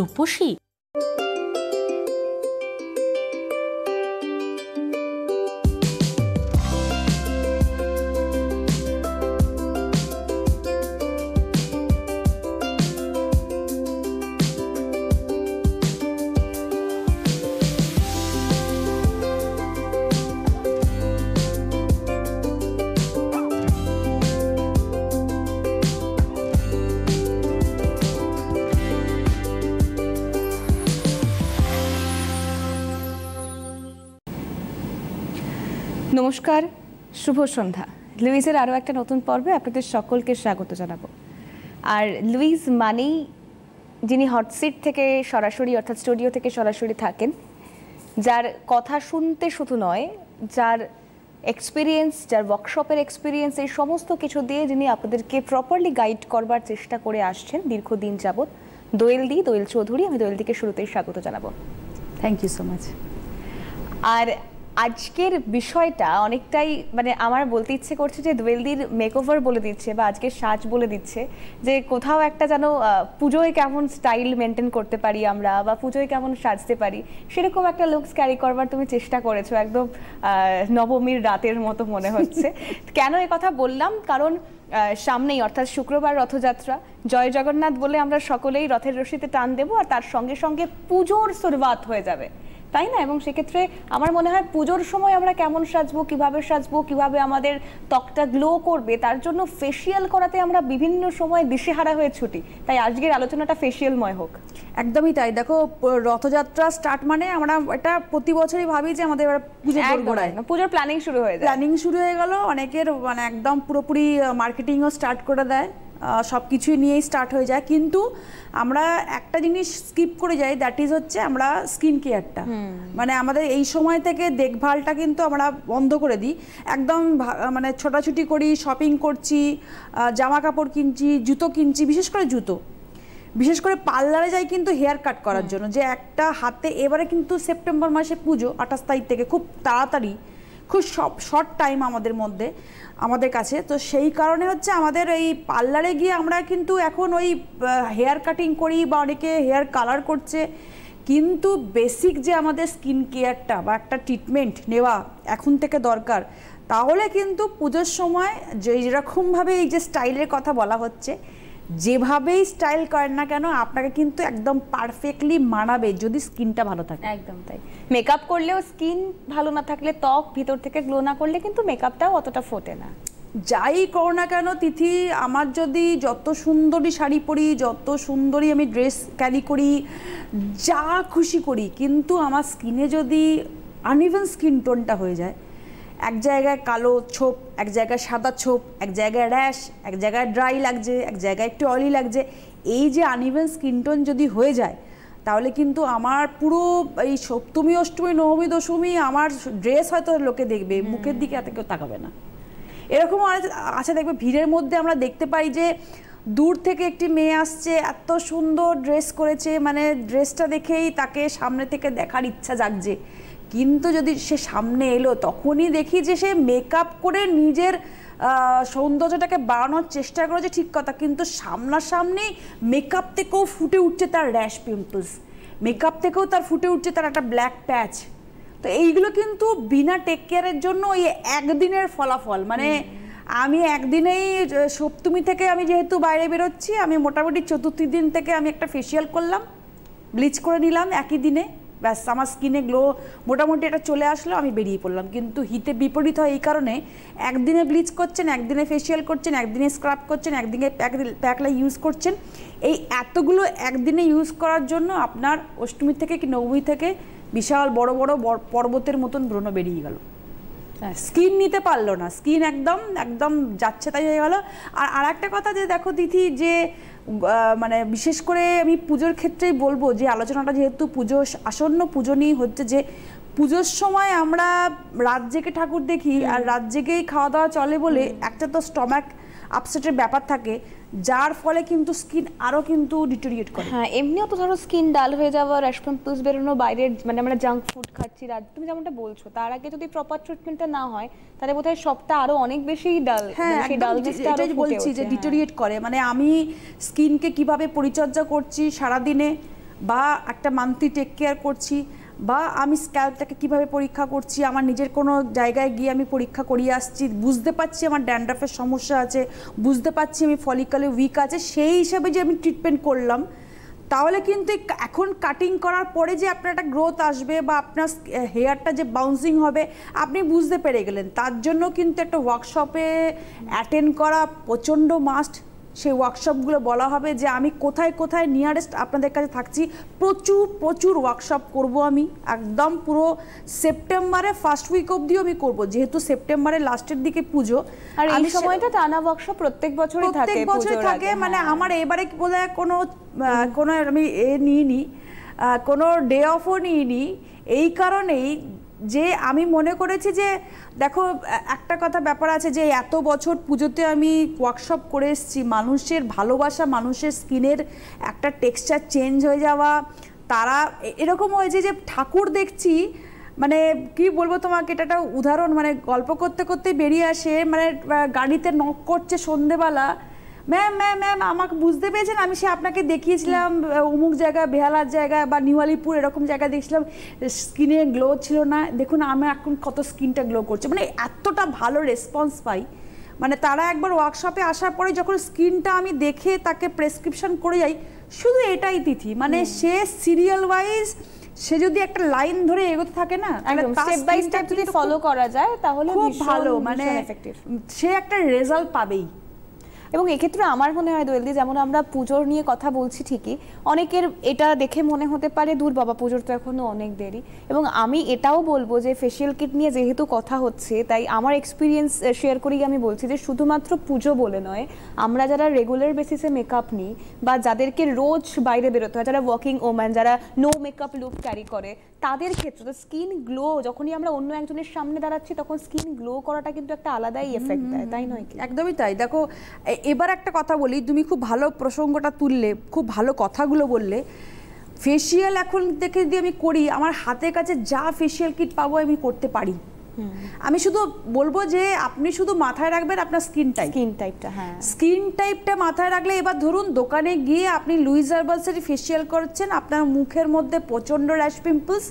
রূপসী নমস্কার, শুভ সন্ধ্যা। লুইজের আরও একটা নতুন পর্বে আপনাদের সকলকে স্বাগত জানাবো। আর লুইজ মানেই যিনি হটসিট থেকে সরাসরি অর্থাৎ স্টুডিও থেকে সরাসরি থাকেন, যার কথা শুনতে শুধু নয়, যার এক্সপিরিয়েন্স, যার ওয়ার্কশপের এক্সপিরিয়েন্স, এই সমস্ত কিছু দিয়ে যিনি আপনাদেরকে প্রপারলি গাইড করবার চেষ্টা করে আসছেন দীর্ঘদিন যাবৎ, দোয়েল চৌধুরী। আমি দোয়েলদিকে শুরুতেই স্বাগত জানাবো। Thank you so much. আর আজকের বিষয়টা অনেকটাই মানে আমার বলতে ইচ্ছে করছে যে দোয়েলদির মেকওভার বলে দিচ্ছে বা আজকের সাজ বলে দিচ্ছে যে কোথাও একটা যেন পুজোয় কেমন স্টাইল মেনটেন করতে পারি আমরা বা পুজোয় কেমন সাজতে পারি সেরকম একটা লুকস ক্যারি করবার তুমি চেষ্টা করেছো, একদম নবমীর রাতের মতো মনে হচ্ছে। কেন এ কথা বললাম? কারণ সামনেই অর্থাৎ শুক্রবার রথযাত্রা, জয় জগন্নাথ বলে আমরা সকলেই রথের রশিতে টান দেবো আর তার সঙ্গে সঙ্গে পুজোর শুরুয়াত হয়ে যাবে, তাই না? এবং সেক্ষেত্রে আমার মনে হয় পুজোর সময় আমরা কেমন সাজবো, কিভাবে আমাদের ত্বকটা গ্লো করবে, তার জন্য ফেসিয়াল করাতে আমরা বিভিন্ন সময় দিশেহারা হয়ে ছুটি। তাই আজকের আলোচনাটা ফেসিয়ালময় হোক। একদমই তাই। দেখো, রথযাত্রা স্টার্ট মানে আমরা এটা প্রতি বছরই ভাবি যে আমাদের পুজোর প্ল্যানিং শুরু হয়ে গেল। অনেকের মানে একদম পুরোপুরি মার্কেটিংও স্টার্ট করে দেয়, সব কিছুই নিয়েই স্টার্ট হয়ে যায়। কিন্তু আমরা একটা জিনিস স্কিপ করে যাই, দ্যাট ইজ হচ্ছে আমরা স্কিন কেয়ারটা। মানে আমাদের এই সময় থেকে দেখভালটা কিন্তু আমরা বন্ধ করে দিই, একদম মানে ছোটাছুটি করি, শপিং করছি, জামা কাপড় কিনছি, জুতো কিনছি, বিশেষ করে পার্লারে যাই কিন্তু হেয়ার কাট করার জন্য, যে একটা হাতে এবারে কিন্তু সেপ্টেম্বর মাসে পুজো 28 তারিখ থেকে, খুব তাড়াতাড়ি, খুব শর্ট টাইম আমাদের কাছে। তো সেই কারণে হচ্ছে আমাদের এই পার্লারে গিয়ে আমরা কিন্তু এখন ওই হেয়ার কাটিং করি বা অনেকে হেয়ার কালার করছে, কিন্তু বেসিক যে আমাদের স্কিন কেয়ারটা বা একটা ট্রিটমেন্ট নেওয়া এখন থেকে দরকার। তাহলে কিন্তু পুজোর সময় যেরকমভাবে এই যে স্টাইলের কথা বলা হচ্ছে, যেভাবেই স্টাইল করেন না কেন আপনাকে কিন্তু একদম পারফেক্টলি মানাবে যদি স্কিনটা ভালো থাকে। একদম তাই। মেকআপ করলেও স্কিন ভালো না থাকলে, ত্বক ভিতর থেকে গ্লো না করলে কিন্তু মেকআপটাও অতটা ফোটে না। যাই করো না কেন তিথি, আমার যদি যত সুন্দরী শাড়ি পরি, যত সুন্দরী আমি ড্রেস ক্যারি করি, যা খুশি করি, কিন্তু আমার স্কিনে যদি আনইভেন স্কিন টোনটা হয়ে যায়, এক জায়গায় কালো ছোপ, এক জায়গায় সাদা ছোপ, এক জায়গায় র্যাশ, এক জায়গায় ড্রাই লাগছে, এক জায়গায় একটু অয়েলি লাগছে, এই যে আনইভেন স্কিন টোন যদি হয়ে যায়, তাহলে কিন্তু আমার পুরো এই সপ্তমী, অষ্টমী, নবমী, দশমী আমার ড্রেস হয়তো লোকে দেখবে, মুখের দিকে এত কেউ তাকাবে না। এরকম আছে, দেখবে ভিড়ের মধ্যে আমরা দেখতে পাই যে দূর থেকে একটি মেয়ে আসছে, এত সুন্দর ড্রেস করেছে, মানে ড্রেসটা দেখেই তাকে সামনে থেকে দেখার ইচ্ছা জাগছে। কিন্তু যদি সে সামনে এলো, তখনই দেখি যে সে মেকআপ করে নিজের সৌন্দর্যটাকে বাড়ানোর চেষ্টা করেছে, ঠিক কথা, কিন্তু সামনাসামনি মেকআপ থেকেও ফুটে উঠছে তার র্যাশ পিম্পলস, মেকআপ থেকেও তার ফুটে উঠছে তার একটা ব্ল্যাক প্যাচ। তো এইগুলো কিন্তু বিনা টেক কেয়ারের জন্য ওই একদিনের ফলাফল। মানে আমি একদিনেই সপ্তমী থেকে আমি যেহেতু বাইরে বেরোচ্ছি, আমি মোটামুটি চতুর্থী দিন থেকে আমি একটা ফেসিয়াল করলাম, ব্লিচ করে নিলাম একই দিনে, ব্যাস আমার স্কিনে গ্লো মোটামুটি এটা চলে আসলো, আমি বেরিয়ে পড়লাম। কিন্তু হিতে বিপরীত হয় এই কারণে, একদিনে ব্লিচ করছেন, একদিনে ফেসিয়াল করছেন, একদিনে স্ক্রাব করছেন, একদিনে প্যাকলা ইউজ করছেন। এই এতগুলো একদিনে ইউজ করার জন্য আপনার অষ্টমী থেকে কি নবমী থেকে বিশাল বড় বড় পর্বতের মতন ব্রণ বেরিয়ে গেল, স্কিন নিতে পারলো না, স্কিন একদম যাচ্ছে তাই হয়ে গেল। আর একটা কথা যে দেখো তিথি, যে মানে বিশেষ করে আমি পুজোর ক্ষেত্রেই বলবো, যে আলোচনাটা যেহেতু পুজো আসন্ন, পুজো নিয়ে হচ্ছে, যে পুজোর সময় আমরা রাত জেগে ঠাকুর দেখি, আর রাত জেগেই খাওয়া দাওয়া চলে বলে একটা তো স্টমাক আপসেটের ব্যাপার থাকে, যার ফলে কিন্তু স্কিন আরো কিন্তু ডিটোরিয়েট করে। হ্যাঁ, এমনিও তো ধরো স্কিন ডাল হয়ে যাওয়া, র্যাশ পিম্পলস বেরোনো, বাইরের মানে আমরা জাঙ্ক ফুড খাচ্ছি রাত, তুমি যেমনটা বলছো, তার আগে যদি প্রপার ট্রিটমেন্টটা না হয় তাহলে বোধহয় সবটা আরো অনেক বেশি ডাল, সেই ডালনেসটা আরো বলছি যে ডিটোরিয়েট করে। মানে আমি স্কিনকে কিভাবে পরিচর্যা করছি সারাদিনে, বা একটা মান্থলি টেক কেয়ার করছি, বা আমি স্ক্যাল্পটাকে কিভাবে পরীক্ষা করছি, আমার নিজের কোনো জায়গায় গিয়ে আমি পরীক্ষা করিয়ে আসছি, বুঝতে পারছি আমার ড্যান্ড্রাফের সমস্যা আছে, বুঝতে পারছি আমি ফলিকলে উইক আছে, সেই হিসাবে যে আমি ট্রিটমেন্ট করলাম, তাহলে কিন্তু এখন কাটিং করার পরে যে আপনার একটা গ্রোথ আসবে বা আপনার হেয়ারটা যে বাউন্সিং হবে আপনি বুঝতে পেরে গেলেন। তার জন্য কিন্তু একটা ওয়ার্কশপে অ্যাটেন্ড করা প্রচণ্ড মাস্ট। সেই ওয়ার্কশপগুলো বলা হবে যে আমি কোথায় কোথায় নিয়ারেস্ট আপনাদের কাছে থাকছি, প্রচুর প্রচুর ওয়ার্কশপ করব আমি, একদম পুরো সেপ্টেম্বরে ফার্স্ট উইক অবধিও আমি করব, যেহেতু সেপ্টেম্বরের লাস্টের দিকে পুজো। আর এই সময়টা টানা ওয়ার্কশপ প্রত্যেক বছরই থাকে, মানে আমার এবারে বোধহয় কোনো আমি নিইনি, কোনো ডে অফও নিইনি, এই কারণেই যে আমি মনে করেছি যে দেখো একটা কথা ব্যাপার আছে যে এত বছর পুজোতে আমি ওয়ার্কশপ করে এসেছি, মানুষের ভালোবাসা, মানুষের স্কিনের একটা টেক্সচার চেঞ্জ হয়ে যাওয়া, তারা এরকম হয়েছে যে ঠাকুর দেখছি, মানে কি বলবো তোমাকে, এটা একটা উদাহরণ, মানে গল্প করতে করতে বেরিয়ে আসে, মানে গাড়িতে নক করছে সন্ধেবেলা, ম্যাম ম্যাম ম্যাম আমাকে বুঝতে পেরেছেন, আমি সে আপনাকে দেখিয়েছিলাম অমুক জায়গায়, বেহালার জায়গায় বা নিউ আলিপুর এরকম জায়গায় দেখছিলাম, স্কিনে গ্লো ছিল না, দেখুন আমি এখন কত স্কিনটা গ্লো করছে, মানে এতটা ভালো রেসপন্স পাই। মানে তারা একবার ওয়ার্কশপে আসার পরে যখন স্কিনটা আমি দেখে তাকে প্রেসক্রিপশন করে যাই, শুধু এটাই তিথি, মানে সে সিরিয়াল ওয়াইজ সে যদি একটা লাইন ধরে এগোতে থাকে না, স্টেপ বাই স্টেপ যদি ফলো করা যায় তাহলে খুব ভালো, মানে সে একটা রেজাল্ট পাবেই। এবং এক্ষেত্রে আমার মনে হয় দোয়েলদি, যেমন আমরা পুজোর নিয়ে কথা বলছি ঠিকই, অনেকের এটা দেখে মনে হতে পারে দূর বাবা পুজোর তো এখনো অনেক দেরি, এবং আমি এটাও বলবো যে ফেসিয়াল কিট নিয়ে যেহেতু কথা হচ্ছে তাই আমার এক্সপিরিয়েন্স শেয়ার করেই আমি বলছি যে শুধুমাত্র পুজো বলে নয়, আমরা যারা রেগুলার বেসিসে মেকআপ নিই বা যাদেরকে রোজ বাইরে বেরোতে হয়, যারা ওয়ার্কিং ওম্যান, যারা নো মেকআপ লুক ক্যারি করে, তাদের ক্ষেত্রে তো স্কিন গ্লো, যখনই আমরা অন্য একজনের সামনে দাঁড়াচ্ছি তখন স্কিন গ্লো করাটা কিন্তু একটা আলাদাই এফেক্ট দেয়, তাই নয় কি? একদমই তাই। দেখো এবার একটা কথা বলি, তুমি খুব ভালো প্রসঙ্গটা তুললে, খুব ভালো কথাগুলো বললে। ফেসিয়াল এখন থেকে যদি আমি করি, আমার হাতের কাছে যা ফেসিয়াল কিট পাবো আমি করতে পারি। আমি শুধু বলবো যে আপনি শুধু মাথায় রাখবেন আপনার স্কিন টাইপটা, হ্যাঁ স্কিন টাইপটা মাথায় রাখলে, এবার ধরুন দোকানে গিয়ে আপনি লুইস হার্বালসের ফেসিয়াল করছেন, আপনার মুখের মধ্যে প্রচণ্ড র্যাশ পিম্পলস,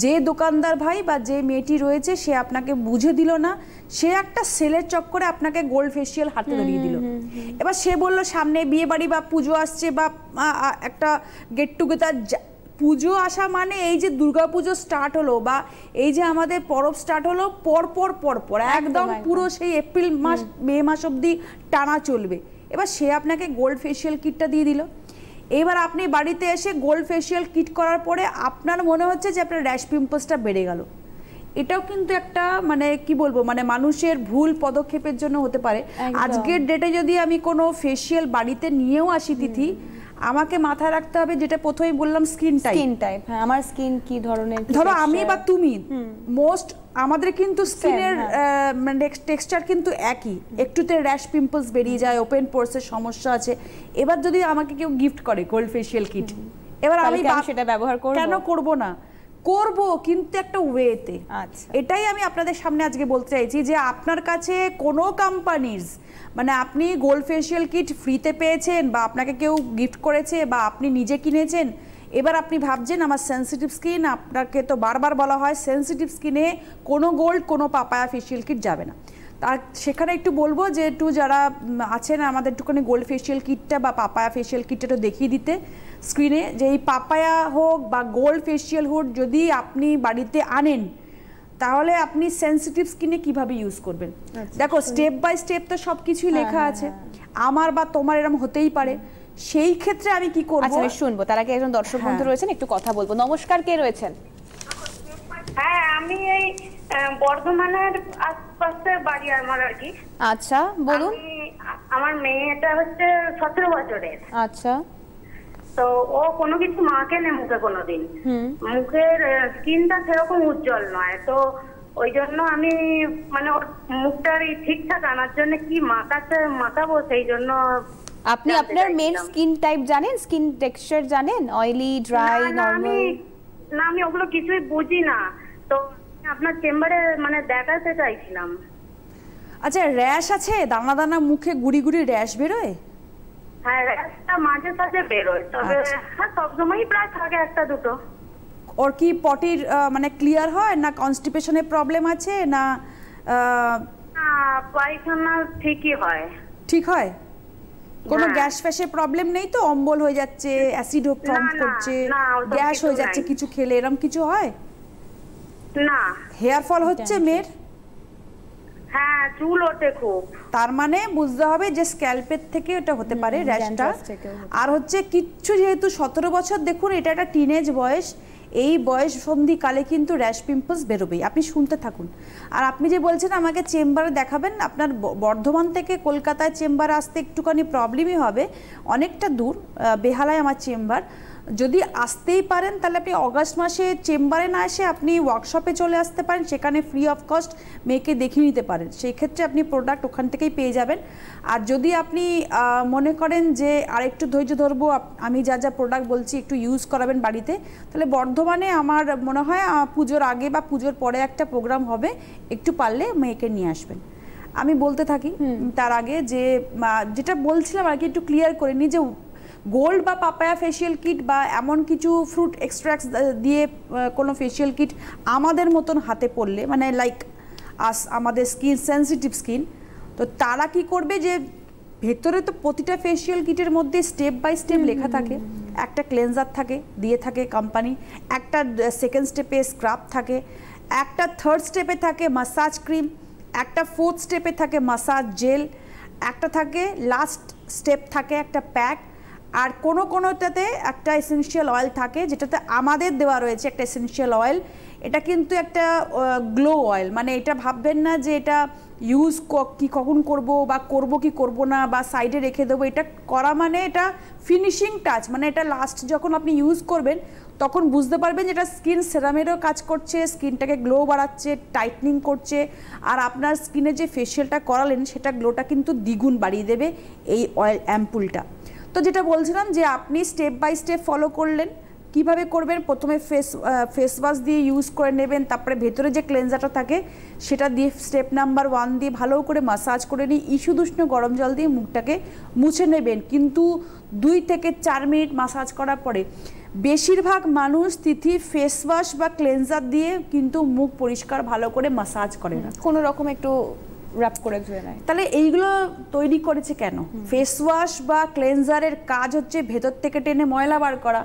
যে দোকানদার ভাই বা যে মেয়েটি রয়েছে সে আপনাকে বুঝে দিল না, সে একটা সেলের চক্করে আপনাকে গোল্ড ফেসিয়াল হাতে ধরিয়ে দিল। এবার সে বলল সামনে বিয়ে বাড়ি বা পুজো আসছে বা একটা গেট টুগেদার, পুজো আসা মানে এই যে দুর্গা পুজো স্টার্ট হলো বা এই যে আমাদের পরব স্টার্ট হলো, পর একদম পুরো সেই এপ্রিল মাস মে মাস অবধি টানা চলবে। এবার সে আপনাকে গোল্ড ফেসিয়াল কিটটা দিয়ে দিল, এবার আপনি বাড়িতে এসে গোল্ড ফেসিয়াল কিট করার পরে আপনার মনে হচ্ছে যে আপনার র্যাশ পিম্পলসটা বেড়ে গেল। এটাও কিন্তু একটা মানে কি বলবো, মানে মানুষের ভুল পদক্ষেপের জন্য হতে পারে। আজকের ডেটে যদি আমি কোনো ফেসিয়াল বাড়িতে নিয়েও আসি তিথি, আমাকে মাথায় রাখতে হবে যেটা প্রথমেই বললাম, স্কিন টাইপ। হ্যাঁ, আমার স্কিন কি ধরনের, ধরো আমি বা তুমি মোস্ট, আমাদের কিন্তু স্কিনের মানে টেক্সচার কিন্তু একই, একটুতে র্যাশ পিম্পলস বেরিয়ে যায়, ওপেন পোরসের সমস্যা আছে। এবার যদি আমাকে কেউ গিফট করে গোল্ড ফেসিয়াল কিট, এবার আমি সেটা ব্যবহার করব, কেন করব না, করব, কিন্তু একটা ওয়েতে। এটাই আমি আপনাদের সামনে আজকে বলতে চাইছি যে আপনার কাছে কোনো কোম্পানিজ, মানে আপনি গোল্ড ফেসিয়াল কিট ফ্রিতে পেয়েছেন বা আপনাকে কেউ গিফট করেছে বা আপনি নিজে কিনেছেন, এবার আপনি ভাবছেন আমার সেন্সিটিভ স্কিন, আপনাকে তো বারবার বলা হয় সেন্সিটিভ স্কিনে কোনো গোল্ড কোনো পাপায়া ফেসিয়াল কিট যাবে না। তার সেখানে একটু বলবো যে একটু যারা আছেন আমাদের একটুখানি গোল্ড ফেসিয়াল কিটটা বা পাপায়া ফেসিয়াল কিটটা একটু দেখিয়ে দিতে স্ক্রিনে, যে এই পাপায়া হোক বা গোল্ড ফেসিয়াল হোক যদি আপনি বাড়িতে আনেন তাহলে আপনি সেন্সিটিভ স্কিনে কিভাবে ইউজ করবেন। দেখো স্টেপ বাই স্টেপ তো সব কিছুই লেখা আছে, আমার বা তোমার এরকম হতেই পারে, সেই ক্ষেত্রে আমি কি করব। আচ্ছা শুনবো, তার আগে একজন দর্শক বন্ধু রয়েছেন, একটু কথা বলবো। নমস্কার, কে রয়েছেন? হ্যাঁ, আমি এই বর্ধমানের আশপাশে বাড়ি আমার আর কি। আচ্ছা বলুন। আমার মেয়েটা হচ্ছে 17 বছরের। আচ্ছা, তো ও কোনো কিছু মাখেনি মুখে কোনোদিন, মুখের স্কিনটা সেরকম উজ্জ্বল নয়, তো ওই জন্য আমি মানে ওর মুখটার ঠিকঠাক আনার জন্য কি মাখাবো, সেই জন্য। আপনি আপনার মেয়ের স্কিন টাইপ জানেন, স্কিন টেক্সচার জানেন, অয়েলি, ড্রাই, নরমাল? না, আমি ওগুলো কিছুই বুঝি না, তো আপনার চেম্বারে মানে দেখাতে চাইছিলাম। আচ্ছা, র্যাশ আছে, দানা দানা মুখে গুড়ি গুড়ি র্যাশ বেরোয়? হ্যাঁ র্যাশটা মাঝে সাঝে বেরোয়, তবে হ্যাঁ সবসময়ই প্রায় থাকে একটা দুটো। ওর কি পটির মানে ক্লিয়ার হয় না কনস্টিপেশনের প্রবলেম আছে না? পায়খানা ঠিকই হয়। ঠিক হয়? কোনো গ্যাস ফ্যাসের প্রবলেম নেই তো? অম্বল হয়ে যাচ্ছে, অ্যাসিড ফর্ম করছে, গ্যাস হয়ে যাচ্ছে কিছু খেলে, এরকম কিছু হয় না? হেয়ার ফল হচ্ছে মেয়ের? হ্যাঁ চুল ওঠে খুব। তার মানে বুঝতে হবে যে স্ক্যাল্পের থেকে এটা হতে পারে র্যাশটা। আর হচ্ছে কিচ্ছু, যেহেতু 17 বছর, দেখুন এটা একটা টিনেজ বয়স, এই বয়স সন্ধিকালে কিন্তু র্যাশ পিম্পলস বেরোবেই, আপনি শুনতে থাকুন। আর আপনি যে বলছেন আমাকে চেম্বারে দেখাবেন, আপনার বর্ধমান থেকে কলকাতায় চেম্বারে আসতে একটুখানি প্রবলেমই হবে, অনেকটা দূর, বেহালায় আমার চেম্বার। যদি আসতেই পারেন তাহলে আপনি অগাস্ট মাসে চেম্বারে না এসে আপনি ওয়ার্কশপে চলে আসতে পারেন, সেখানে ফ্রি অফ কস্ট মেয়েকে দেখিয়ে নিতে পারেন, সেই ক্ষেত্রে আপনি প্রোডাক্ট ওখান থেকেই পেয়ে যাবেন। আর যদি আপনি মনে করেন যে আরেকটু ধৈর্য ধরবো, আমি যা যা প্রোডাক্ট বলছি একটু ইউজ করাবেন বাড়িতে, তাহলে বর্ধমানে আমার মনে হয় পুজোর আগে বা পুজোর পরে একটা প্রোগ্রাম হবে, একটু পারলে মেয়েকে নিয়ে আসবেন। আমি বলতে থাকি তার আগে যে যেটা বলছিলাম আর কি, একটু ক্লিয়ার করে নিই যে গোল্ড বা পাপায়া ফেশিয়াল কিট বা এমন কিছু ফ্রুট এক্সট্রাক্টস দিয়ে কোনো ফেশিয়াল কিট আমাদের মতন হাতে পড়লে, মানে লাইক আমাদের স্কিন সেন্সিটিভ স্কিন, তো তারা কি করবে যে ভেতরে তো প্রতিটা ফেশিয়াল কিটের মধ্যে স্টেপ বাই স্টেপ লেখা থাকে, একটা ক্লেনজার থাকে দিয়ে থাকে কোম্পানি, একটা সেকেন্ড স্টেপে স্ক্রাব থাকে, একটা থার্ড স্টেপে থাকে মাসাজ ক্রিম, একটা ফোর্থ স্টেপে থাকে মাসাজ জেল, একটা থাকে লাস্ট স্টেপ থাকে একটা প্যাক, আর কোনোটাতে একটা এসেনশিয়াল অয়েল থাকে, যেটাতে আমাদের দেওয়া রয়েছে একটা এসেনশিয়াল অয়েল। এটা কিন্তু একটা গ্লো অয়েল, মানে এটা ভাববেন না যে এটা ইউজ কি কখন করব বা করব কি করব না বা সাইডে রেখে দেবো, এটা করা মানে এটা ফিনিশিং টাচ, মানে এটা লাস্ট যখন আপনি ইউজ করবেন তখন বুঝতে পারবেন যে এটা স্কিন সেরামেরও কাজ করছে, স্কিনটাকে গ্লো বাড়াচ্ছে, টাইটনিং করছে, আর আপনার স্কিনে যে ফেশিয়ালটা করালেন সেটা গ্লোটা কিন্তু দ্বিগুণ বাড়িয়ে দেবে এই অয়েল অ্যাম্পুলটা। তো যেটা বলছিলাম যে আপনি স্টেপ বাই স্টেপ ফলো করলেন, কিভাবে করবেন, প্রথমে ফেস ওয়াশ দিয়ে ইউজ করে নেবেন, তারপরে ভেতরে যে ক্লেনজারটা থাকে সেটা দিয়ে স্টেপ নাম্বার 1 দিয়ে ভালো করে মাসাজ করে নিয়ে ইস্যুদুষ্ণ গরম জল দিয়ে মুখটাকে মুছে নেবেন, কিন্তু 2 থেকে 4 মিনিট মাসাজ করার পরে। বেশিরভাগ মানুষ তিথি ফেস ওয়াশ বা ক্লেনজার দিয়ে কিন্তু মুখ পরিষ্কার ভালো করে মাসাজ করে না, কোনো রকম একটু র‍্যাপ করে ধুয়ে নেয়। তাহলে এইগুলো তৈরি করেছে কেন? ফেস ওয়াশ বা ক্লেনজারের কাজ হচ্ছে ভেতর থেকে টেনে ময়লা বার করা,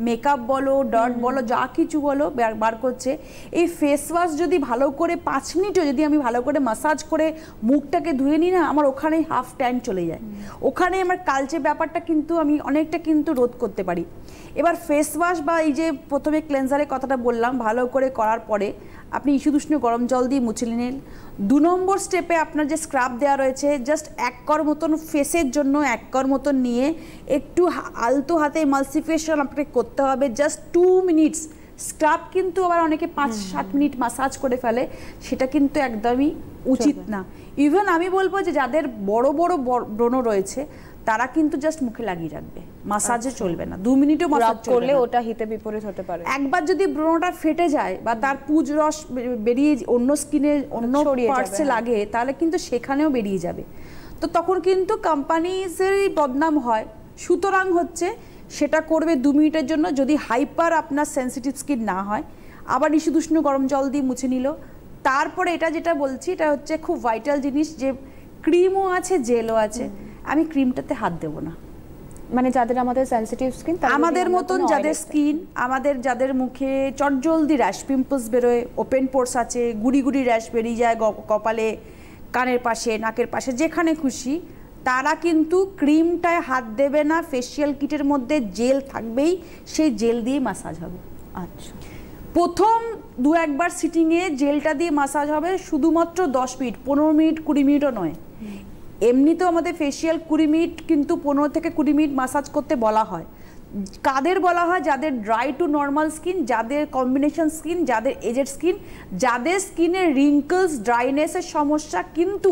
মেকআপ বলো, ডট বলো, যা কিছু বলো বার করছে। এই ফেস ওয়াশ যদি ভালো করে 5 মিনিটও যদি আমি ভালো করে মাসাজ করে মুখটাকে ধুয়ে নিই না, আমার ওখানেই হাফ টাইম চলে যায়, ওখানে আমার কালচে ব্যাপারটা কিন্তু আমি অনেকটা কিন্তু রোধ করতে পারি। এবার ফেস ওয়াশ বা এই যে প্রথমে ক্লেনজারের কথাটা বললাম, ভালো করে করার পরে আপনি ইস্যুদুষ্ণ গরম জল দিয়ে মুছে নিলেন। 2 নম্বর স্টেপে আপনার যে স্ক্রাব দেওয়া রয়েছে, জাস্ট 1 কর মতন ফেসের জন্য 1 কর মতন নিয়ে একটু আলতো হাতে এমালসিফিকেশন আপনাকে করতে হবে, জাস্ট 2 মিনিটস। স্ক্রাব কিন্তু আবার অনেকে 5-7 মিনিট মাসাজ করে ফেলে, সেটা কিন্তু একদমই উচিত না। ইভেন আমি বলবো যে যাদের বড় বড় ব্রণ রয়েছে তারা কিন্তু জাস্ট মুখে লাগিয়ে রাখবে, মাসাজে চলবে না, 2 মিনিটও মাসাজ করলে ওটা হিতে বিপরীত হতে পারে। একবার যদি ব্রণটা ফেটে যায় বা তার পুজ রস বেরিয়ে অন্য স্কিনে অন্য পার্টসে লাগে, তাহলে কিন্তু সেখানেও বেরিয়ে যাবে, তো তখন কিন্তু কোম্পানিজেরই বদনাম হয়। সুতরাং হচ্ছে সেটা করবে 2 মিনিটের জন্য, যদি হাইপার আপনার সেন্সিটিভ স্কিন না হয়, আবার ইস্যুদুষ্ণ গরম জল দিয়ে মুছে নিল। তারপরে এটা যেটা বলছি এটা হচ্ছে খুব ভাইটাল জিনিস, যে ক্রিমও আছে জেলও আছে, আমি ক্রিমটাতে হাত দেবো না। মানে যাদের আমাদের সেনসিটিভ স্কিন, আমাদের মতন যাদের স্কিন, আমাদের যাদের মুখে চটজলদি র্যাশ পিম্পলস বেরোয়, ওপেন পোর্স আছে, গুড়ি গুড়ি র্যাশ বেরিয়ে যায় কপালে, কানের পাশে, নাকের পাশে, যেখানে খুশি, তারা কিন্তু ক্রিমটায় হাত দেবে না। ফেশিয়াল কিটের মধ্যে জেল থাকবেই, সেই জেল দিয়ে মাসাজ হবে। আচ্ছা, প্রথম 2-1 বার সিটিংয়ে জেলটা দিয়ে মাসাজ হবে, শুধুমাত্র 10 মিনিট, 15 মিনিট 20 মিনিটও নয়। এমনিতেও আমাদের ফেশিয়াল 20 মিনিট, কিন্তু 15 থেকে 20 মিনিট মাসাজ করতে বলা হয়। কাদের বলা হয়? যাদের ড্রাই টু নর্মাল স্কিন, যাদের কম্বিনেশন স্কিন, যাদের এজেড স্কিন, যাদের স্কিনের রিঙ্কলস, ড্রাইনেসের সমস্যা, কিন্তু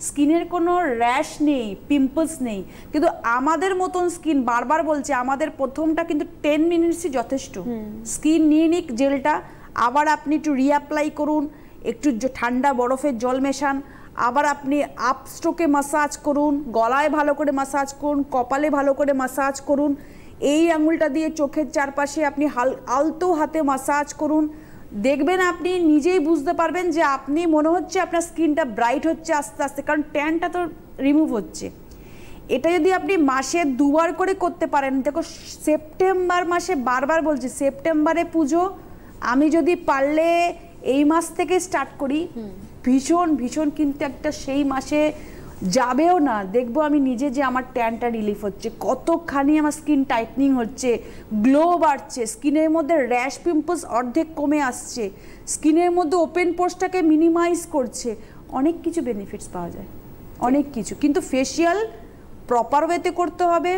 স্কিনের কোনো র্যাশ নেই, পিম্পলস নেই, কিন্তু আমাদের মতন স্কিন, বারবার বলছে, আমাদের প্রথমটা কিন্তু 10 মিনিটসই যথেষ্ট। স্কিন নিয়ে নিক জেলটা, আবার আপনি একটু রিঅ্যাপ্লাই করুন, একটু ঠান্ডা বরফের জল মেশান, আবার আপনি আপ স্ট্রোকে মাসাজ করুন, গলায় ভালো করে মাসাজ করুন, কপালে ভালো করে মাসাজ করুন, এই আঙুলটা দিয়ে চোখের চারপাশে আপনি আলতো হাতে মাসাজ করুন। দেখবেন আপনি নিজেই বুঝতে পারবেন যে আপনি মনে হচ্ছে আপনার স্কিনটা ব্রাইট হচ্ছে আস্তে আস্তে, কারণ ট্যানটা তো রিমুভ হচ্ছে। এটা যদি আপনি মাসে 2 বার করে করতে পারেন, দেখো সেপ্টেম্বর মাসে বারবার বলছি সেপ্টেম্বরে পুজো, আমি যদি পারলে এই মাস থেকে স্টার্ট করি, ভীষণ ভীষণ কিন্তু একটা সেই মাসে যাবেও না, দেখবো আমি নিজে যে আমার ট্যানটা রিলিফ হচ্ছে, কতখানি আমার স্কিন টাইটনিং হচ্ছে, গ্লো বাড়ছে, স্কিনের মধ্যে র্যাশ পিম্পলস অর্ধেক কমে আসছে, স্কিনের মধ্যে ওপেন পোর্সটাকে মিনিমাইজ করছে, অনেক কিছু বেনিফিটস পাওয়া যায়, অনেক কিছু। কিন্তু ফেসিয়াল প্রপার ওয়েতে করতে হবে,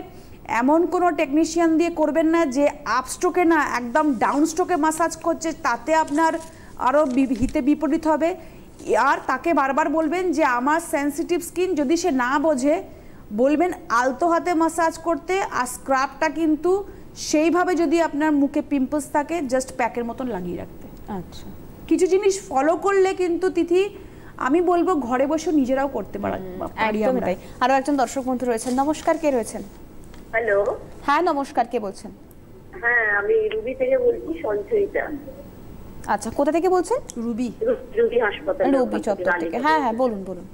এমন কোনো টেকনিশিয়ান দিয়ে করবেন না যে আপ স্ট্রোকে না একদম ডাউন স্ট্রোকে মাসাজ করছে, তাতে আপনার আরও হিতে বিপরীত হবে। আর তাকে বারবার বলবেন যে আমার সেন্সিটিভ স্কিন, যদি সে না বোঝে বলবেন আলতো হাতে মাসাজ করতে, আর স্ক্রাবটা কিন্তু সেইভাবে যদি আপনার মুখে পিম্পলস থাকে জাস্ট প্যাকের মতন লাগিয়ে রাখতে। আচ্ছা, কিছু জিনিস ফলো করলে কিন্তু তিথি আমি বলবো ঘরে বসে নিজেরাও করতে পারি। আরো একজন দর্শক বন্ধু রয়েছেন, নমস্কার, কে রয়েছেন? হ্যালো। হ্যাঁ নমস্কার, কে বলছেন? হ্যাঁ আমি রুবি থেকে বলছি, সঞ্চয়িতা। আচ্ছা, কোথা থেকে বলছেন? রুবি হাসপাতাল, রুবি চত্বর থেকে। হ্যাঁ হ্যাঁ বলুন বলুন।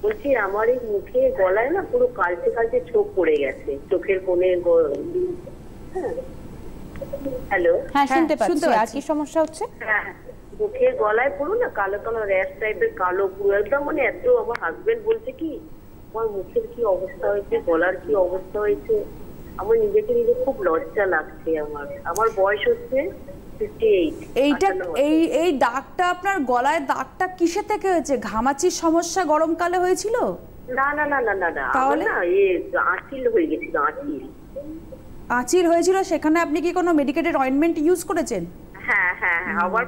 বলছি আমার এই মুখে গলায় না পুরো কালচে কালচে ছোপ পড়ে গেছে, চোখের কোণে। হ্যালো, হ্যাঁ শুনতে পাচ্ছি। আর কি সমস্যা হচ্ছে? হ্যাঁ মুখের গলায় পুরো না কালো কালো র্যাশ টাইপের, কালো পুরো একদম, মানে এত। আমার হাজবেন্ড বলছে কি আমার মুখের কি অবস্থা হয়েছে, গলার কি অবস্থা হয়েছে, আমার নিজেকে নিজে খুব লজ্জা লাগছে। আমার বয়স হচ্ছে 58। এই দাগটা আপনার গলায় দাগটা কিসে থেকে হয়েছে? ঘামাচির সমস্যা গরমকালে হয়েছিল? না না না না না না, তাহলে না আঁচিল হয়ে গেছিল, আঁচিল হয়েছিল। সেখানে আপনি কি কোনো মেডিকেটেড অয়েন্টমেন্ট ইউজ করেছেন? হ্যাঁ হ্যাঁ হ্যাঁ, আবার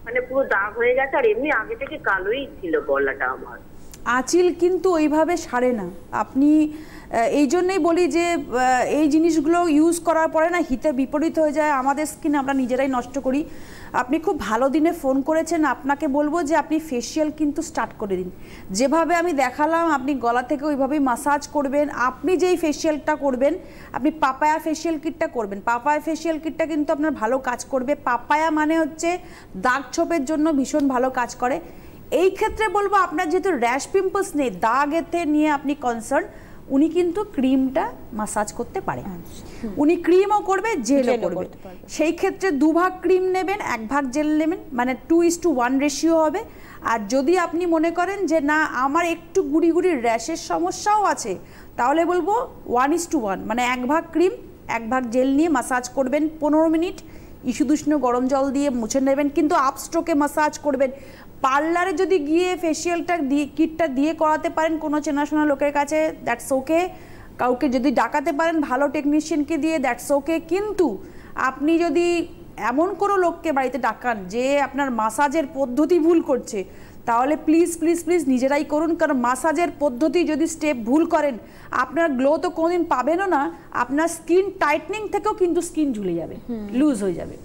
মানে পুরো দাগ হয়ে গেছে, আর এমনি আগে থেকে কালোই ছিল গলাটা আমার। আঁচিল কিন্তু ওইভাবে সারে না। আপনি এই জন্যই বলি যে এই জিনিসগুলো ইউজ করার পরে না হিতে বিপরীত হয়ে যায়, আমাদের স্কিন আমরা নিজেরাই নষ্ট করি। আপনি খুব ভালো দিনে ফোন করেছেন, আপনাকে বলবো যে আপনি ফেসিয়াল কিন্তু স্টার্ট করে দিন। যেভাবে আমি দেখালাম আপনি গলা থেকে ওইভাবেই মাসাজ করবেন। আপনি যেই ফেসিয়ালটা করবেন, আপনি পাপায়া ফেসিয়াল কিটটা করবেন। পাপায়া ফেসিয়াল কিটটা কিন্তু আপনার ভালো কাজ করবে। পাপায়া মানে হচ্ছে দাগ ছোপের জন্য ভীষণ ভালো কাজ করে। এই ক্ষেত্রে বলবো আপনার যেহেতু র্যাশ পিম্পলস নেই, দাগ এতে নিয়ে আপনি কনসার্ন, উনি কিন্তু ক্রিমটা মাসাজ করতে পারে। উনি ক্রিমও করবে, জেলও করবে। সেই ক্ষেত্রে 2 ভাগ ক্রিম নেবেন, 1 ভাগ জেল নেবেন, মানে 2:1 রেশিও হবে। আর যদি আপনি মনে করেন যে না আমার একটু গুড়ি গুড়ি র্যাশের সমস্যাও আছে, তাহলে বলবো 1:1, মানে 1 ভাগ ক্রিম 1 ভাগ জেল নিয়ে মাসাজ করবেন 15 মিনিট, ইস্যুদুষ্ণ গরম জল দিয়ে মুছে নেবেন, কিন্তু আপ স্ট্রোকে মাসাজ করবেন। পার্লারে যদি গিয়ে ফেসিয়ালটা দিয়ে কিটটা দিয়ে করাতে পারেন কোনো চেনাশোনা লোকের কাছে, দ্যাটস ওকে। কাউকে যদি ডাকাতে পারেন ভালো টেকনিশিয়ানকে দিয়ে, দ্যাটস ওকে। কিন্তু আপনি যদি এমন কোনো লোককে বাড়িতে ডাকান যে আপনার মাসাজের পদ্ধতি ভুল করছে, তাহলে প্লিজ প্লিজ প্লিজ নিজেরাই করুন। কারণ মাসাজের পদ্ধতি যদি স্টেপ ভুল করেন, আপনার গ্লো তো কোনোদিন পাবেনও না, আপনার স্কিন টাইটনিং থেকেও কিন্তু স্কিন ঝুলে যাবে, লুজ হয়ে যাবে।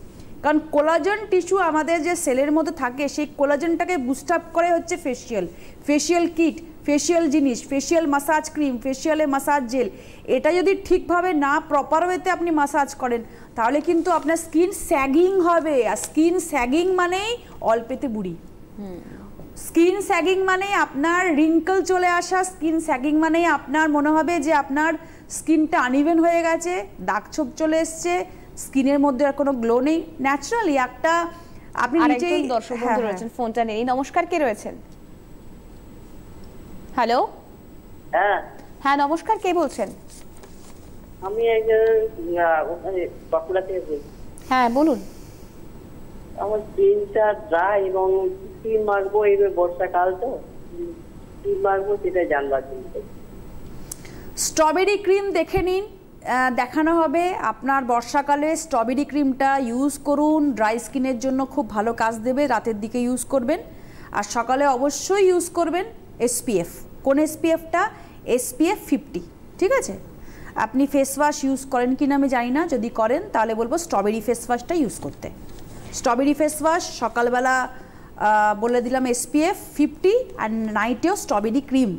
কারণ কোলাজেন টিস্যু আমাদের যে সেলের মধ্যে থাকে, সেই কোলাজেনটাকে বুস্ট আপ করে হচ্ছে ফেসিয়াল কিট, ফেসিয়াল জিনিস, ফেসিয়াল মাসাজ ক্রিম, ফেসিয়ালে মাসাজ জেল। এটা যদি ঠিকভাবে না প্রপার ওয়েতে আপনি মাসাজ করেন, তাহলে কিন্তু আপনার স্কিন স্যাগিং হবে। আর স্কিন স্যাগিং মানেই অল্পেতে বুড়ি, স্কিন স্যাগিং মানে আপনার রিঙ্কল চলে আসা, স্কিন স্যাগিং মানে আপনার মনে হবে যে আপনার স্কিনটা আনইভেন হয়ে গেছে, দাগ ছোপ চলে এসছে, স্কিনের মধ্যে আর কোনো গ্লো নেই। ন্যাচারালি একটা আপনি নিজেই। দর্শক বন্ধু রয়েছেন, ফোনটা নেই। নমস্কার, কে রয়েছেন? হ্যালো। হ্যাঁ নমস্কার, কে বলছেন? আমি বাঁকুড়া থেকে বলছি। হ্যাঁ বলুন। আমার স্কিনটা ড্রাই এবং ক্রিম মারবো, এবার বর্ষাকাল তো ক্রিম মারবো, সেটা জানবার জন্য। স্ট্রবেরি ক্রিম দেখে নিন, দেখানো হবে আপনার বর্ষাকালে। স্ট্রবেরি ক্রিমটা ইউজ করুন, ড্রাই স্কিনের জন্য খুব ভালো কাজ দেবে। রাতের দিকে ইউজ করবেন, আর সকালে অবশ্যই ইউজ করবেন SPF। কোন SPFটা? SPF 50, ঠিক আছে? আপনি ফেস ওয়াশ ইউজ করেন কিনা আমি জানি না, যদি করেন তাহলে বলবো স্ট্রবেরি ফেস ওয়াশটা ইউজ করতে। স্ট্রবেরি ফেস ওয়াশ সকালবেলা বলে দিলাম SPF 50 আর নাইটেও স্ট্রবেরি ক্রিম,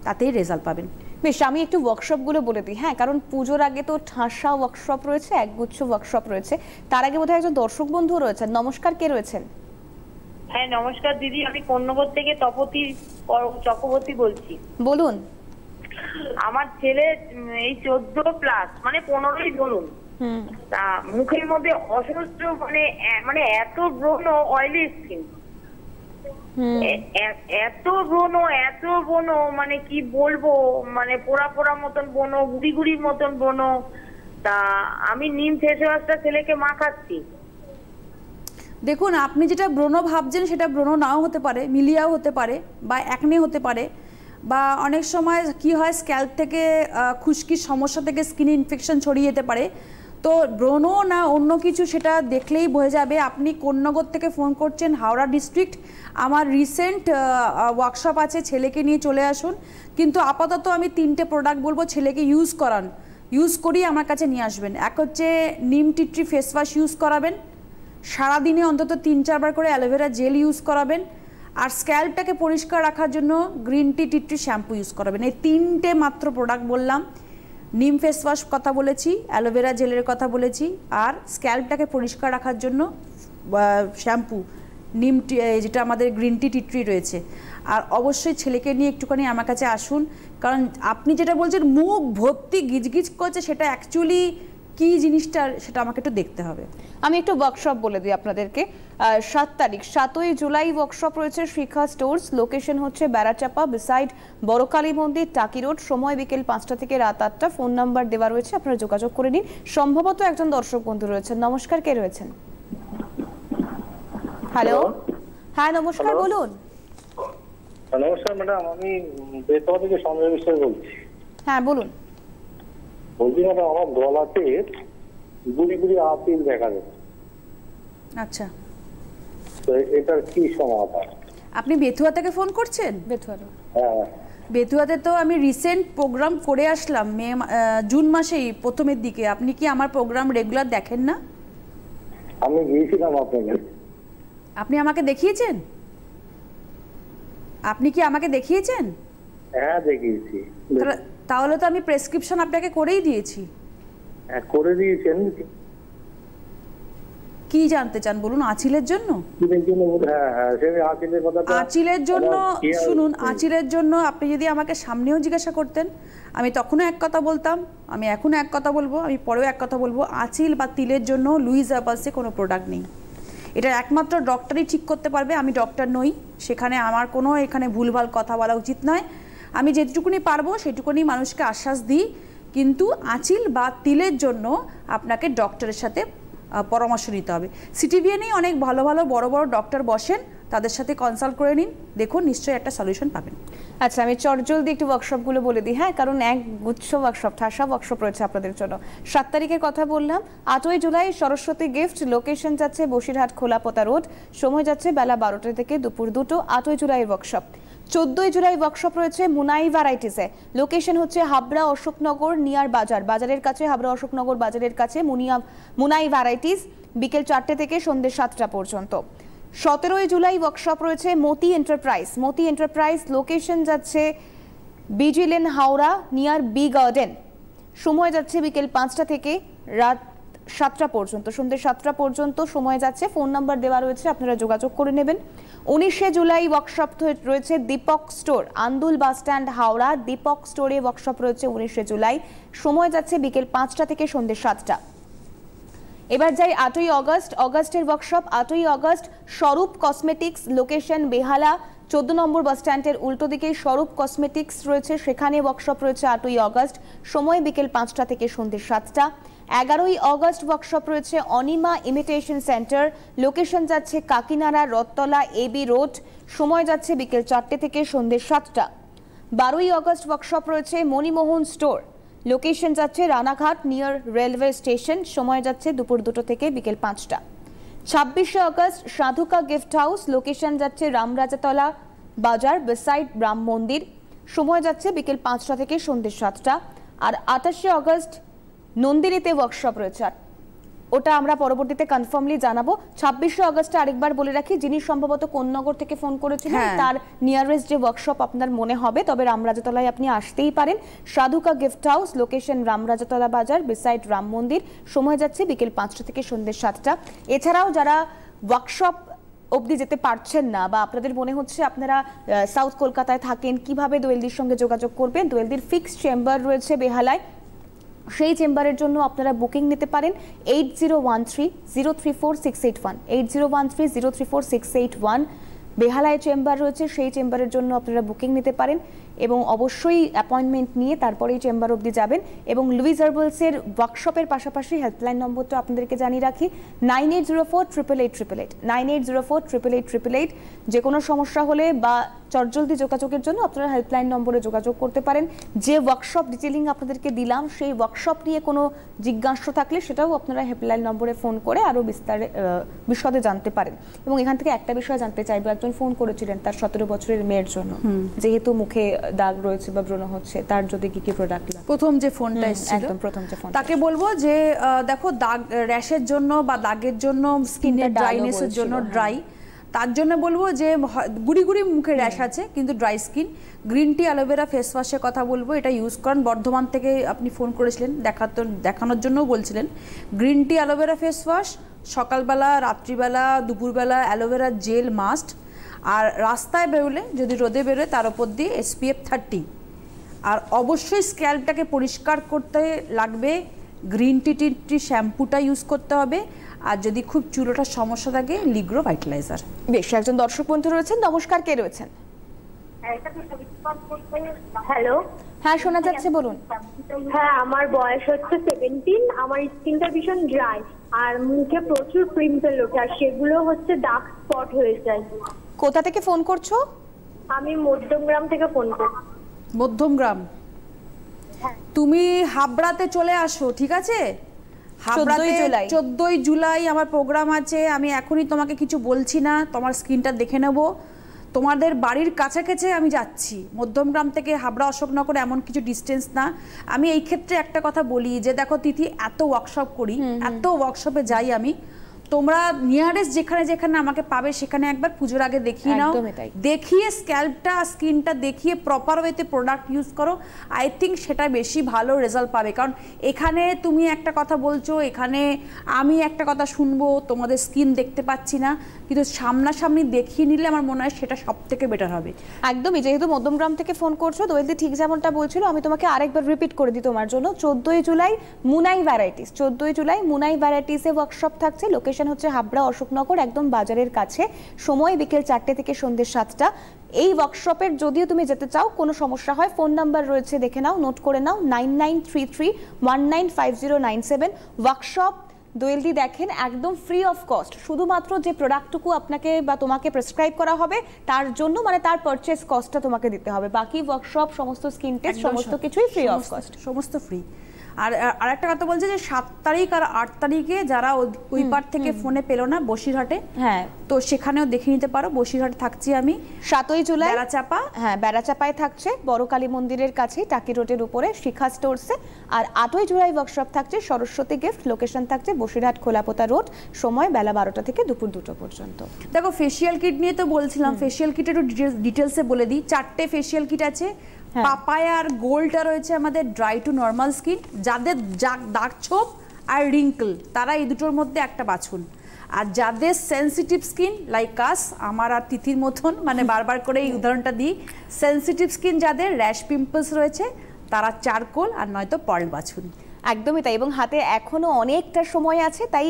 তাতেই রেজাল্ট পাবেন। বেশ, আমি একটু ওয়ার্কশপগুলো বলে দিই। হ্যাঁ, কারণ পুজোর আগে তো ঠাসা ওয়ার্কশপ রয়েছে, একগুচ্ছ ওয়ার্কশপ রয়েছে। তার আগে বোধহয় একজন দর্শক বন্ধু রয়েছেন। নমস্কার, কে রয়েছেন? হ্যাঁ নমস্কার দিদি, আমি কন্যগর থেকে তপতি চক্রবর্তী বলছি। বলুন। আমার ছেলে এই 14+ মানে 15ই ধরুন, তা মুখের মধ্যে অসহ্য মানে এত ব্রণ, অয়েলি স্কিন, এত ব্রণ মানে কি বলবো, মানে পোড়া পোড়া মতন ব্রণ, গুড়ি গুড়ির মতন ব্রণ। তা আমি নিম ফেস ওয়াশটা ছেলেকে মাখাচ্ছি। দেখুন, আপনি যেটা ব্রণ ভাবছেন সেটা ব্রণ নাও হতে পারে, মিলিয়াও হতে পারে, বা একনে হতে পারে, বা অনেক সময় কি হয় স্ক্যাল্প থেকে খুশকির সমস্যা থেকে স্কিন ইনফেকশন ছড়িয়ে যেতে পারে। তো ব্রণ না অন্য কিছু সেটা দেখলেই বোঝা যাবে। আপনি কোন্নগর থেকে ফোন করছেন, হাওড়া ডিস্ট্রিক্ট। আমার রিসেন্ট ওয়ার্কশপ আছে, ছেলেকে নিয়ে চলে আসুন। কিন্তু আপাতত আমি 3টে প্রোডাক্ট বলবো, ছেলেকে ইউজ করিয়ে আমার কাছে নিয়ে আসবেন। এক হচ্ছে নিম tea tree face wash use করাবেন, সারাদিনে অন্তত 3-4 বার করে অ্যালোভেরা জেল ইউজ করাবেন, আর স্ক্যাল্পটাকে পরিষ্কার রাখার জন্য green tea tree shampoo use করাবেন। এই 3টে মাত্র প্রোডাক্ট বললাম। নিম ফেস ওয়াশ কথা বলেছি, অ্যালোভেরা জেলের কথা বলেছি, আর স্ক্যাল্পটাকে পরিষ্কার রাখার জন্য শ্যাম্পু নিম যেটা আমাদের গ্রিন টি ট্রি রয়েছে। আর অবশ্যই ছেলেকে নিয়ে একটুখানি আমার কাছে আসুন, কারণ আপনি যেটা বলছেন মুখ ভর্তি গিজগিজ করছে, সেটা অ্যাকচুয়ালি কি জিনিসটা সেটা আমাকে একটু দেখতে হবে। আমি একটু ওয়ার্কশপ বলে দিই আপনাদেরকে। 7 তারিখ 7ই জুলাই ওয়ার্কশপ রয়েছে শিখা স্টোর্স, লোকেশন হচ্ছে বেড়াচাপা বিসাইড বড়কালী মন্দির, টাকি রোড। সময় বিকেল 5টা থেকে রাত 8টা। ফোন নাম্বার দেওয়া রয়েছে, আপনারা যোগাযোগ করে নিন। সম্ভবত একজন দর্শক বন্ধু রয়েছেন। নমস্কার, কে রয়েছেন? হ্যালো, হ্যাঁ নমস্কার, বলুন। নমস্কার ম্যাডাম, আমি বেতন থেকে সঞ্জয় বিশ্বাস বলছি। হ্যাঁ বলুন। বলছি ম্যাডাম, আমার গলাতে গুড়ি গুড়ি আঁচিল দেখা যাচ্ছে। আচ্ছা, তো এটার কি সমাধান? আপনি বেথুয়া থেকে ফোন করছেন? বেথুয়া। হ্যাঁ, বেথুয়াতে তো আমি রিসেন্ট প্রোগ্রাম করে আসলাম জুন মাসেই প্রথমের দিকে। আপনি কি আমার প্রোগ্রাম রেগুলার দেখেন না? আমি গিয়েছিলাম আপনাকে। আপনি আমাকে দেখিয়েছেন? আপনি কি আমাকে দেখিয়েছেন? হ্যাঁ দেখিয়েছি। তাহলে তো আমি প্রেসক্রিপশন আপনাকে করেই দিয়েছি। হ্যাঁ করে দিয়েছেন। কি জানতে চান বলুন? আঁচিলের জন্য? আঁচিলের জন্য শুনুন, আঁচিলের জন্য আপনি যদি আমাকে সামনেও জিজ্ঞাসা করতেন আমি তখনও এক কথা বলতাম, আমি এখনও এক কথা বলবো, আমি পরেও এক কথা বলবো। আঁচিল বা তিলের জন্য লুইস অ্যাপালসে কোনো প্রোডাক্ট নেই। এটা একমাত্র ডক্টরই ঠিক করতে পারবে। আমি ডক্টর নই, সেখানে আমার কোনো এখানে ভুলভাল কথা বলা উচিত নয়। আমি যেটুকুনি পারবো সেটুকুনি মানুষকে আশ্বাস দিই, কিন্তু আঁচিল বা তিলের জন্য আপনাকে ডক্টরের সাথে পরামর্শ নিতে হবে। সিটিভিএনেই অনেক ভালো ভালো বড় বড় ডক্টর বসেন, তাদের সাথে কনসাল্ট করে নিন, দেখুন নিশ্চয়ই একটা সলিউশন পাবেন। আচ্ছা, আমি চটজলদি একটু ওয়ার্কশপগুলো বলে দিই। হ্যাঁ, কারণ এক গুচ্ছ ওয়ার্কশপ, ঠাসা ওয়ার্কশপ রয়েছে আপনাদের জন্য। 7 তারিখের কথা বললাম। 8ই জুলাই সরস্বতী গিফট, লোকেশন যাচ্ছে বসিরহাট খোলাপোতা রোড, সময় যাচ্ছে বেলা 12টা থেকে দুপুর 2টো। 8ই জুলাই ওয়ার্কশপ। 14ই জুলাই ওয়ার্কশপ রয়েছে মুনাই ভ্যারাইটিসে, লোকেশন হচ্ছে হাবড়া অশোকনগর নিয়ার বাজার, বাজারের কাছে, হাবড়া অশোকনগর বাজারের কাছে মুনাই ভ্যারাইটিস, বিকেল 4টে থেকে সন্ধ্যে 7টা পর্যন্ত। 17ই জুলাই ওয়ার্কশপ রয়েছে মতি এন্টারপ্রাইজ, লোকেশন যাচ্ছে BG lane Howrah near B garden, সময় যাচ্ছে বিকেল 5টা থেকে রাত 7টা পর্যন্ত, সন্ধ্যে 7টা পর্যন্ত সময় যাচ্ছে। ফোন নাম্বার দেওয়া রয়েছে, আপনারা যোগাযোগ করে নেবেন। 19শে জুলাই ওয়ার্কশপ রয়েছে Deepak store, Andul bus stand Howrah. Deepak স্টোরে ওয়ার্কশপ রয়েছে 19শে জুলাই, সময় যাচ্ছে বিকেল 5টা থেকে সন্ধ্যে 7টা। এবার যাই 8ই অগস্টের ওয়ার্কশপ। 8ই অগস্ট স্বরূপ কসমেটিক্স, লোকেশন বেহালা, 14 নম্বর বাস স্ট্যান্ডের উল্টো দিকে স্বরূপ কসমেটিক্স রয়েছে, সেখানে ওয়ার্কশপ রয়েছে 8ই অগস্ট, সময় বিকেল 5টা থেকে সন্ধ্যে 7টা। 11ই অগস্ট ওয়ার্কশপ রয়েছে অনিমা ইমিটেশন সেন্টার, লোকেশন যাচ্ছে কাকিনাড়া রথতলা এবি রোড, সময় যাচ্ছে বিকেল 4টে থেকে সন্ধ্যে 7টা। 12ই অগস্ট ওয়ার্কশপ রয়েছে মণিমোহন স্টোর, লোকেশন যাচ্ছে রানাঘাট নিয়ার রেলওয়ে স্টেশন, সময় যাচ্ছে দুপুর 2টো থেকে বিকেল 5টা। 26শে অগস্ট সাধুকা গিফট হাউস, লোকেশন যাচ্ছে রামরাজাতলা বাজার বিসাইড রাম মন্দির, সময় যাচ্ছে বিকেল 5টা থেকে সন্ধ্যে 7টা। আর 28শে অগস্ট নন্দিনীতে ওয়ার্কশপ রয়েছে, ওটা আমরা পরবর্তীতে কনফার্মলি জানাবো। 26শে আগস্টে আরেকবার বলে রাখি, যিনি সম্ভবত কোন্নগর থেকে ফোন করেছিলেন তার নিয়ারেস্ট যে ওয়ার্কশপ আপনার মনে হবে, তবে রামরাজাতলায় আপনি আসতেই পারেন। সাধুকা গিফট হাউস, লোকেশন রামরাজাতলা বাজার, বিসাইড রাম মন্দির। সময় যাচ্ছে বিকেল 5টা থেকে সন্ধ্যে 7টা। এছাড়াও যারা ওয়ার্কশপ অবধি যেতে পারছেন না বা আপনাদের মনে হচ্ছে আপনারা সাউথ কলকাতায় থাকেন, কিভাবে দোয়েলদির সঙ্গে যোগাযোগ করবেন, দোয়েলদির ফিক্সড চেম্বার রয়েছে বেহালায়, সেই চেম্বারের জন্য আপনারা বুকিং নিতে পারেন 8013034681, 8013034681 বেহালায় চেম্বার রয়েছে, সেই চেম্বারের জন্য আপনারা বুকিং নিতে পারেন এবং অবশ্যই অ্যাপয়েন্টমেন্ট নিয়ে তারপরেই চেম্বার অবধি যাবেন। এবং লুইস হার্বালসের ওয়ার্কশপের পাশাপাশি হেল্পলাইন নম্বরটা আপনাদেরকে জানিয়ে রাখি 9804888888, 9804888888। যে কোনো সমস্যা হলে বা চটজলদি যোগাযোগের জন্য আপনারা হেল্পলাইন নম্বরে যোগাযোগ করতে পারেন। যে ওয়ার্কশপ ডিটেলিং আপনাদেরকে দিলাম সেই ওয়ার্কশপ নিয়ে কোনো জিজ্ঞাসা থাকলে সেটাও আপনারা হেল্পলাইন নম্বরে ফোন করে আরও বিশদে জানতে পারেন। এবং এখান থেকে একটা বিষয় জানতে চাইবো, একজন ফোন করেছিলেন তার 17 বছরের মেয়ের জন্য, যেহেতু মুখে দাগ রয়েছে বা ব্রণ হচ্ছে, তার যদি কি কি প্রোডাক্ট লাগে। প্রথম যে ফোনটা এসেছিল, একদম প্রথম যে ফোন, তাকে বলবো যে দেখো দাগ র্যাশের জন্য বা দাগের জন্য, স্কিনের ড্রাইনেসের জন্য ড্রাই, তার জন্য বলবো যে গুড়ি গুড়ি মুখে র্যাশ আছে কিন্তু dry skin, green tea aloe vera face ওয়াশের কথা বলবো, এটা ইউজ করেন। বর্ধমান থেকে আপনি ফোন করেছিলেন দেখানোর জন্যও বলছিলেন। Green tea aloe vera face wash সকালবেলা, রাত্রিবেলা, দুপুরবেলা অ্যালোভেরা জেল মাস্ট। আর রাস্তায় বেরোলে যদি রোদে বেরোয় তার উপর দিয়ে SPF 30। আর অবশ্যই স্ক্যাল্পটাকে পরিষ্কার করতে লাগবে, গ্রিন টি শ্যাম্পুটা ইউজ করতে হবে। আর যদি খুব চুলোটার সমস্যা থাকে লিগ্রো ভাইটালাইজার। বেশ, একজন দর্শক বন্ধু রয়েছেন। নমস্কার, কে রয়েছেন? হ্যালো, হ্যাঁ শোনা যাচ্ছে, বলুন। হ্যাঁ, আমার বয়স হচ্ছে 17। আমার স্কিনটা ভীষণ ড্রাই আর মুখে প্রচুর পিম্পল ওঠে আর সেগুলো হচ্ছে ডার্ক স্পট হয়ে যায়। কোথা থেকে ফোন করছো? আমি মধ্যমগ্রাম থেকে ফোন করছি। মধ্যমগ্রাম? তুমি হাবড়াতে চলে আসো, ঠিক আছে? হাবড়াতে 14ই জুলাই আমার প্রোগ্রাম আছে। আমি এখনই তোমাকে কিছু বলছি না, তোমার স্কিনটা দেখে নেব। তোমাদের বাড়ির কাছাকাছি আমি যাচ্ছি, মধ্যমগ্রাম থেকে হাবড়া অশোকনগর এমন কিছু ডিস্টেন্স না। আমি এই ক্ষেত্রে একটা কথা বলি যে দেখো তিথি, এত ওয়ার্কশপ করি, এত ওয়ার্কশপে যাই আমি, তোমরা নিয়ারেস্ট যেখানে যেখানে আমাকে পাবে সেখানে একবার পুজোর আগে দেখিয়ে নাও, দেখিয়ে স্ক্যাল্পটা স্কিনটা দেখিয়ে প্রপার ওয়েতে প্রোডাক্ট ইউজ করো। আই থিঙ্ক সেটা বেশি ভালো রেজাল্ট পাবে। কারণ এখানে তুমি একটা কথা বলছো, এখানে আমি একটা কথা শুনবো, তোমাদের স্কিন দেখতে পাচ্ছি না, কিন্তু সামনাসামনি দেখিয়ে নিলে আমার মনে হয় সেটা সব থেকে বেটার হবে। একদমই, যেহেতু মধ্যমগ্রাম থেকে ফোন করছো, দোয়েলদি ঠিক যেমনটা বলছিল, আমি তোমাকে আরেকবার রিপিট করে দিই তোমার জন্য। 14ই জুলাই মুনাই ভ্যারাইটিস, 14ই জুলাই মুনাই ভ্যারাইটিসে ওয়ার্কশপ থাকছে। লোকেশন হচ্ছে হাবড়া অশোকনগর, একদম বাজারের কাছে। সময় বিকেল 4টে থেকে সন্ধ্যে 7টা। এই ওয়ার্কশপের যদিও তুমি যেতে চাও, কোনো সমস্যা হয়, ফোন নাম্বার রয়েছে, দেখে নাও, নোট করে নাও, 9933195097। ওয়ার্কশপ দোয়েলদি দেখেন একদম ফ্রি অফ কস্ট, শুধুমাত্র যে প্রোডাক্টটুকু আপনাকে বা তোমাকে প্রেসক্রাইব করা হবে তার জন্য, মানে তার পারচেস কস্টটা তোমাকে দিতে হবে। বাকি ওয়ার্কশপ, সমস্ত স্কিন টেস্ট, সমস্ত কিছুই ফ্রি অফ কস্ট, সমস্ত ফ্রি। আর আরেকটা কথা বলছে যে 7 তারিখ আর 8 তারিখে যারা ওই পার থেকে ফোনে পেলো না বসিরহাটে, হ্যাঁ তো সেখানেও দেখে নিতে পারো। বসিরহাটে থাকছি আমি 7ই জুলাই বেড়াচাপা, হ্যাঁ বেড়াচাপায় থাকছে, বড় কালী মন্দিরের কাছে টাকি রোডের উপরে শিখা স্টোরসে। আর 8ই জুলাই ওয়ার্কশপ থাকছে সরস্বতী গিফট, লোকেশন থাকছে বসিরহাট খোলাপোতা রোড, সময় বেলা 12টা থেকে দুপুর 2টা পর্যন্ত। দেখো ফেসিয়াল কিট নিয়ে তো বলছিলাম, ফেসিয়াল কিটের একটু ডিটেলসে বলে দিই। 4টে ফেসিয়াল কিট আছে। পাপায়া আর গোল্ডটা রয়েছে আমাদের ড্রাই টু নর্মাল স্কিন, যাদের দাগ ছোপ আর রিঙ্কল তারা এই দুটোর মধ্যে একটা বাছুন। আর যাদের সেন্সিটিভ স্কিন লাইক আস, আমার আর তিথির মতন, মানে বারবার করে এই উদাহরণটা দিই, সেন্সিটিভ স্কিন যাদের, র্যাশ পিম্পলস রয়েছে, তারা চারকোল আর নয়তো পার্ল বাছুন। একদমই তাই, এবং হাতে এখনো অনেকটা সময় আছে, তাই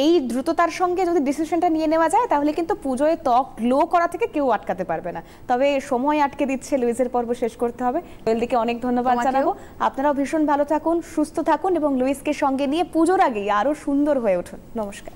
এই দ্রুততার সঙ্গে যদি ডিসিশনটা নিয়ে নেওয়া যায় তাহলে কিন্তু পুজোয় ত্বক গ্লো করা থেকে কেউ আটকাতে পারবে না। তবে সময় আটকে দিচ্ছে, লুইসের পর্ব শেষ করতে হবে। দোয়েলদিকে অনেক ধন্যবাদ জানাবো। আপনারাও ভীষণ ভালো থাকুন, সুস্থ থাকুন এবং লুইসকে সঙ্গে নিয়ে পুজোর আগেই আরো সুন্দর হয়ে উঠুন। নমস্কার।